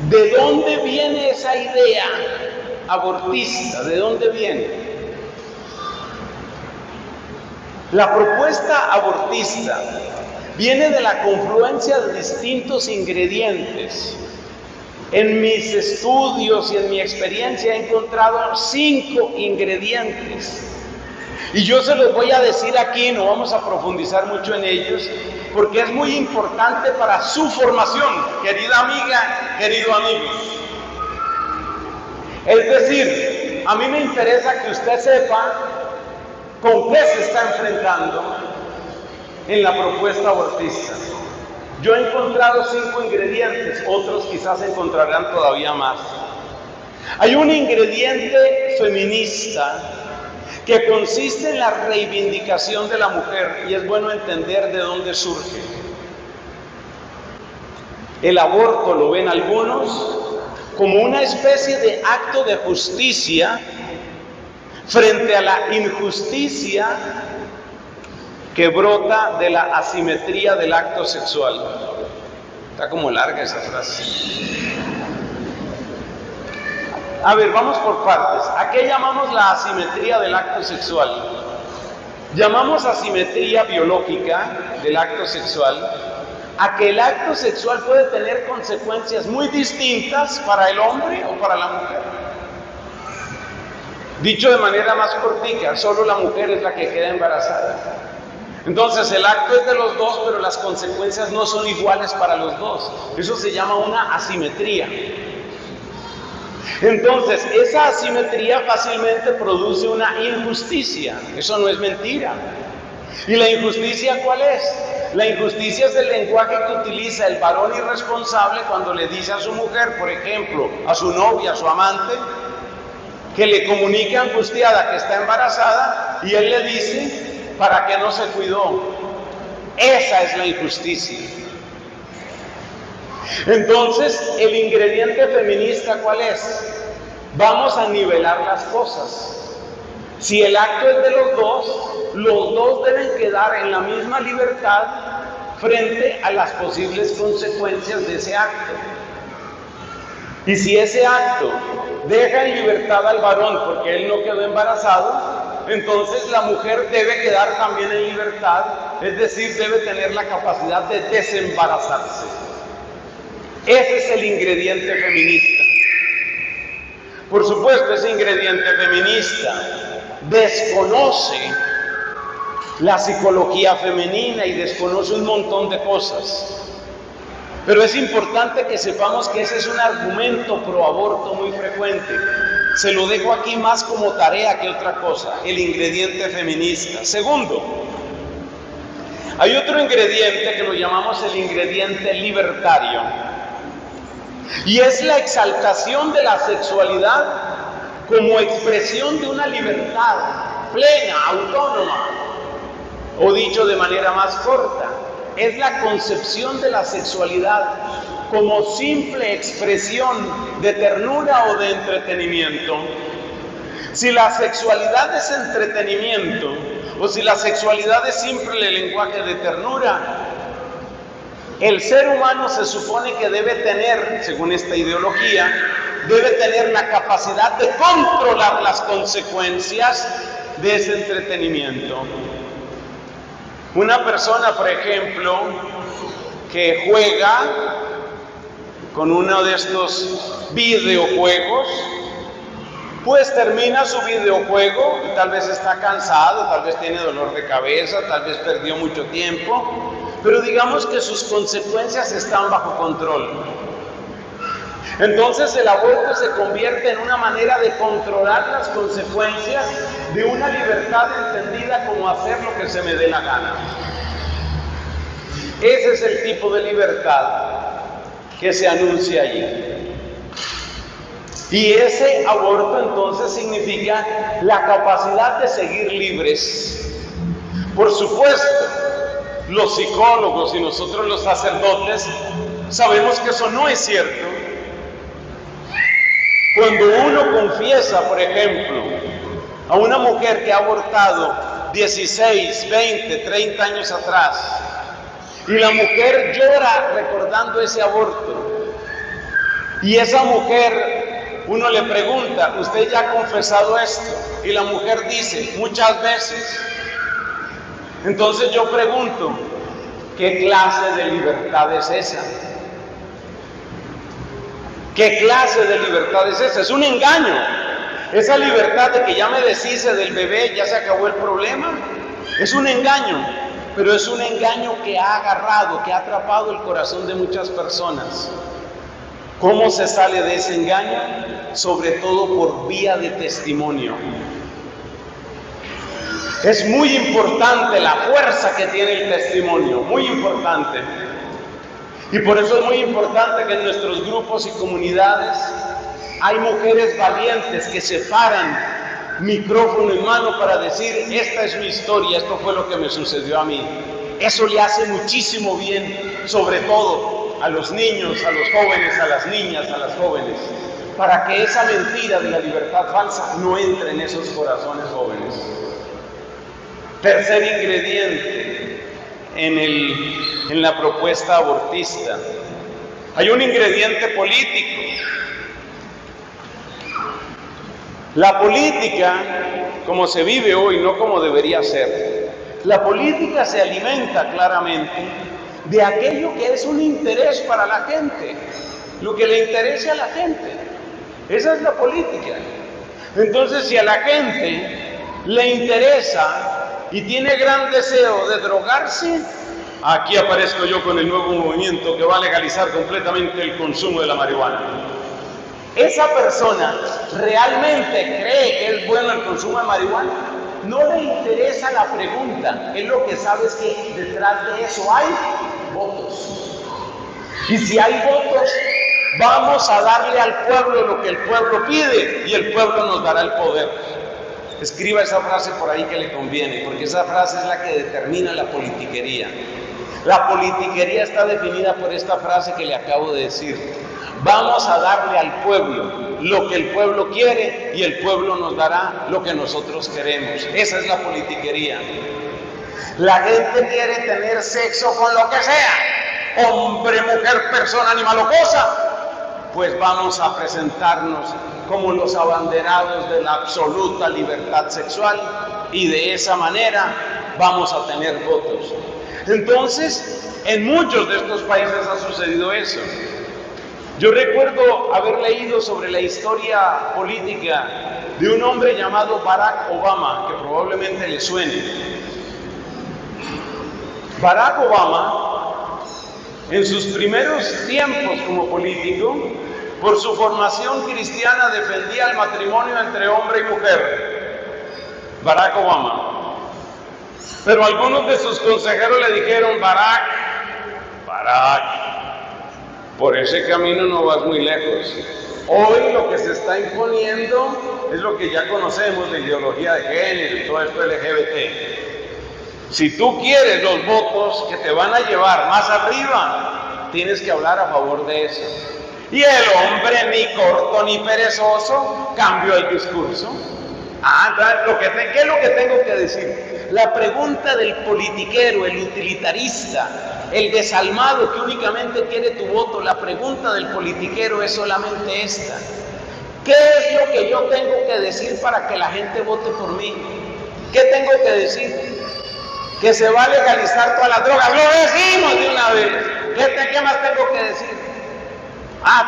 ¿De dónde viene esa idea abortista? ¿De dónde viene? La propuesta abortista viene de la confluencia de distintos ingredientes. En mis estudios y en mi experiencia he encontrado 5 ingredientes. Y yo se los voy a decir aquí, no vamos a profundizar mucho en ellos, porque es muy importante para su formación, querida amiga, querido amigo. Es decir, a mí me interesa que usted sepa con qué se está enfrentando en la propuesta abortista. Yo he encontrado 5 ingredientes, otros quizás encontrarán todavía más. Hay un ingrediente feminista que consiste en la reivindicación de la mujer, y es bueno entender de dónde surge. El aborto lo ven algunos como una especie de acto de justicia frente a la injusticia que brota de la asimetría del acto sexual. Está como larga esa frase. A ver, vamos por partes. ¿A qué llamamos la asimetría del acto sexual? Llamamos asimetría biológica del acto sexual a que el acto sexual puede tener consecuencias muy distintas para el hombre o para la mujer. Dicho de manera más cortica, solo la mujer es la que queda embarazada. Entonces el acto es de los dos, pero las consecuencias no son iguales para los dos. Eso se llama una asimetría. Entonces, esa asimetría fácilmente produce una injusticia. Eso no es mentira. ¿Y la injusticia cuál es? La injusticia es el lenguaje que utiliza el varón irresponsable cuando le dice a su mujer, por ejemplo, a su novia, a su amante, que le comunica angustiada que está embarazada, y él le dice, ¿para qué no se cuidó? Esa es la injusticia. Entonces, el ingrediente feminista, ¿cuál es? Vamos a nivelar las cosas. Si el acto es de los dos deben quedar en la misma libertad frente a las posibles consecuencias de ese acto. Y si ese acto deja en libertad al varón porque él no quedó embarazado, entonces la mujer debe quedar también en libertad, es decir, debe tener la capacidad de desembarazarse. Ese es el ingrediente feminista. Por supuesto, ese ingrediente feminista desconoce la psicología femenina y desconoce un montón de cosas. Pero es importante que sepamos que ese es un argumento pro aborto muy frecuente. Se lo dejo aquí más como tarea que otra cosa, el ingrediente feminista. Segundo, hay otro ingrediente que lo llamamos el ingrediente libertario. Y es la exaltación de la sexualidad como expresión de una libertad plena, autónoma, o dicho de manera más corta, es la concepción de la sexualidad como simple expresión de ternura o de entretenimiento. Si la sexualidad es entretenimiento, o si la sexualidad es simple lenguaje de ternura, el ser humano se supone que debe tener, según esta ideología, debe tener la capacidad de controlar las consecuencias de ese entretenimiento. Una persona, por ejemplo, que juega con uno de estos videojuegos, pues termina su videojuego y tal vez está cansado, tal vez tiene dolor de cabeza, tal vez perdió mucho tiempo, pero digamos que sus consecuencias están bajo control. Entonces el aborto se convierte en una manera de controlar las consecuencias de una libertad entendida como hacer lo que se me dé la gana. Ese es el tipo de libertad que se anuncia allí. Y ese aborto entonces significa la capacidad de seguir libres. Por supuesto, los psicólogos y nosotros los sacerdotes sabemos que eso no es cierto. Cuando uno confiesa, por ejemplo, a una mujer que ha abortado 16, 20, 30 años atrás, y la mujer llora recordando ese aborto, Y esa mujer, uno le pregunta, ¿usted ya ha confesado esto? Y la mujer dice, muchas veces. Entonces yo pregunto, ¿qué clase de libertad es esa? ¿Qué clase de libertad es esa? Es un engaño. Esa libertad de que ya me deshice del bebé, ya se acabó el problema, es un engaño, pero es un engaño que ha agarrado, que ha atrapado el corazón de muchas personas. ¿Cómo se sale de ese engaño? Sobre todo por vía de testimonio. Es muy importante la fuerza que tiene el testimonio, muy importante. Y por eso es muy importante que en nuestros grupos y comunidades hay mujeres valientes que se paran, micrófono en mano, para decir, esta es mi historia, esto fue lo que me sucedió a mí. Eso le hace muchísimo bien, sobre todo a los niños, a los jóvenes, a las niñas, a las jóvenes, para que esa mentira de la libertad falsa no entre en esos corazones jóvenes. Tercer ingrediente en la propuesta abortista. Hay un ingrediente político. La política, como se vive hoy, no como debería ser. La política se alimenta claramente de aquello que es un interés para la gente, lo que le interese a la gente. Esa es la política. Entonces, si a la gente le interesa y tiene gran deseo de drogarse, aquí aparezco yo con el nuevo movimiento que va a legalizar completamente el consumo de la marihuana. ¿Esa persona realmente cree que es bueno el consumo de marihuana? No le interesa la pregunta, él lo que sabe es que detrás de eso hay votos. Y si hay votos, vamos a darle al pueblo lo que el pueblo pide y el pueblo nos dará el poder. Escriba esa frase por ahí que le conviene, porque esa frase es la que determina la politiquería. La politiquería está definida por esta frase que le acabo de decir. Vamos a darle al pueblo lo que el pueblo quiere y el pueblo nos dará lo que nosotros queremos. Esa es la politiquería. La gente quiere tener sexo con lo que sea, hombre, mujer, persona, animal o cosa. Pues vamos a presentarnos como los abanderados de la absoluta libertad sexual y de esa manera vamos a tener votos. Entonces, en muchos de estos países ha sucedido eso. Yo recuerdo haber leído sobre la historia política de un hombre llamado Barack Obama, que probablemente le suene. Barack Obama, en sus primeros tiempos como político, por su formación cristiana defendía el matrimonio entre hombre y mujer. Barack Obama. Pero algunos de sus consejeros le dijeron, Barack, por ese camino no vas muy lejos. Hoy lo que se está imponiendo es lo que ya conocemos, la ideología de género y todo esto LGBT. Si tú quieres los votos que te van a llevar más arriba, tienes que hablar a favor de eso. Y el hombre, ni corto ni perezoso, cambió el discurso. ¿Qué es lo que tengo que decir? La pregunta del politiquero, el utilitarista, el desalmado que únicamente quiere tu voto, la pregunta del politiquero es solamente esta. ¿Qué es lo que yo tengo que decir para que la gente vote por mí? ¿Qué tengo que decir? Que se va a legalizar todas las drogas. ¡Lo decimos de una vez! ¿Qué más tengo que decir?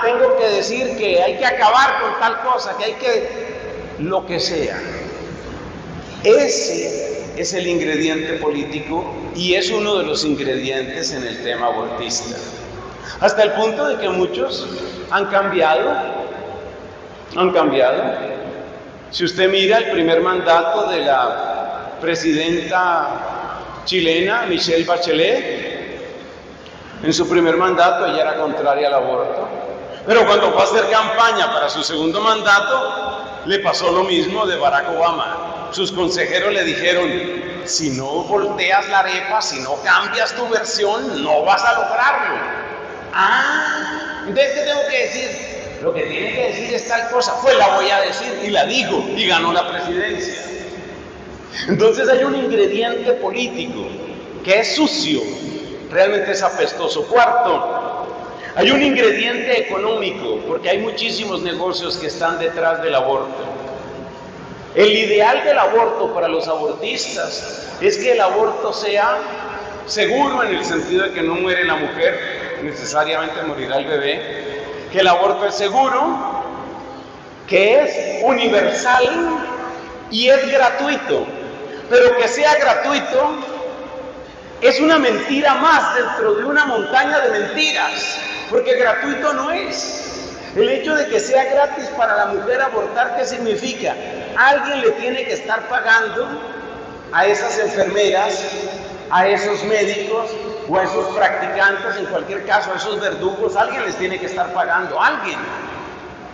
Tengo que decir que hay que acabar con tal cosa, que hay que... lo que sea. Ese es el ingrediente político y es uno de los ingredientes en el tema abortista. Hasta el punto de que muchos han cambiado. Si usted mira el primer mandato de la presidenta chilena, Michelle Bachelet, en su primer mandato ella era contraria al aborto. Pero cuando fue a hacer campaña para su segundo mandato, le pasó lo mismo de Barack Obama. Sus consejeros le dijeron, si no volteas la arepa, si no cambias tu versión, no vas a lograrlo. Entonces, ¿qué tengo que decir? Lo que tiene que decir es tal cosa. Pues la voy a decir, y la digo, y ganó la presidencia. Entonces hay un ingrediente político que es sucio, realmente es apestoso. Cuarto, Hay un ingrediente económico, porque hay muchísimos negocios que están detrás del aborto. El ideal del aborto para los abortistas es que el aborto sea seguro, en el sentido de que no muere la mujer, necesariamente morirá el bebé, que el aborto es seguro, que es universal y es gratuito. Pero que sea gratuito es una mentira más dentro de una montaña de mentiras, porque gratuito no es. El hecho de que sea gratis para la mujer abortar, ¿qué significa? Alguien le tiene que estar pagando a esas enfermeras, a esos médicos o a esos practicantes, en cualquier caso a esos verdugos, alguien les tiene que estar pagando, alguien.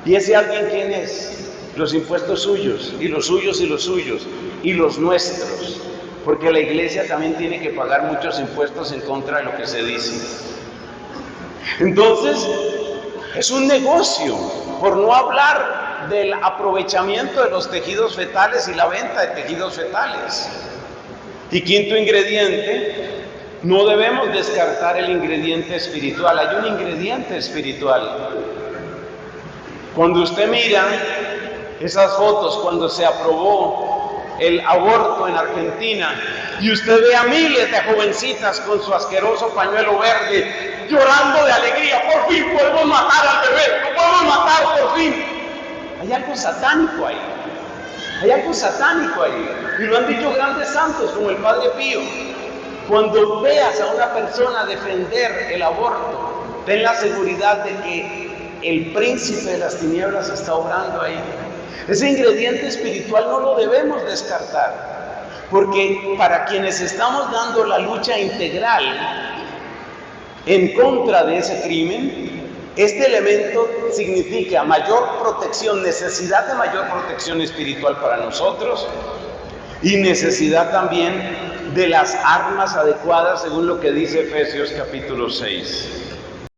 ¿Y ese alguien quién es? Los impuestos suyos, y los suyos, y los suyos, y los nuestros. Porque la iglesia también tiene que pagar muchos impuestos en contra de lo que se dice. Entonces, es un negocio, por no hablar del aprovechamiento de los tejidos fetales y la venta de tejidos fetales. Y quinto ingrediente, no debemos descartar el ingrediente espiritual. Hay un ingrediente espiritual. Cuando usted mira esas fotos cuando se aprobó el aborto en Argentina y usted ve a miles de jovencitas con su asqueroso pañuelo verde llorando de alegría, por fin podemos matar al bebé, lo podemos matar por fin. Hay algo satánico ahí, hay algo satánico ahí, y lo han dicho grandes santos como el Padre Pío. Cuando veas a una persona defender el aborto, ten la seguridad de que el príncipe de las tinieblas está obrando ahí. Ese ingrediente espiritual no lo debemos descartar, porque para quienes estamos dando la lucha integral en contra de ese crimen, este elemento significa mayor protección, necesidad de mayor protección espiritual para nosotros y necesidad también de las armas adecuadas según lo que dice Efesios capítulo 6.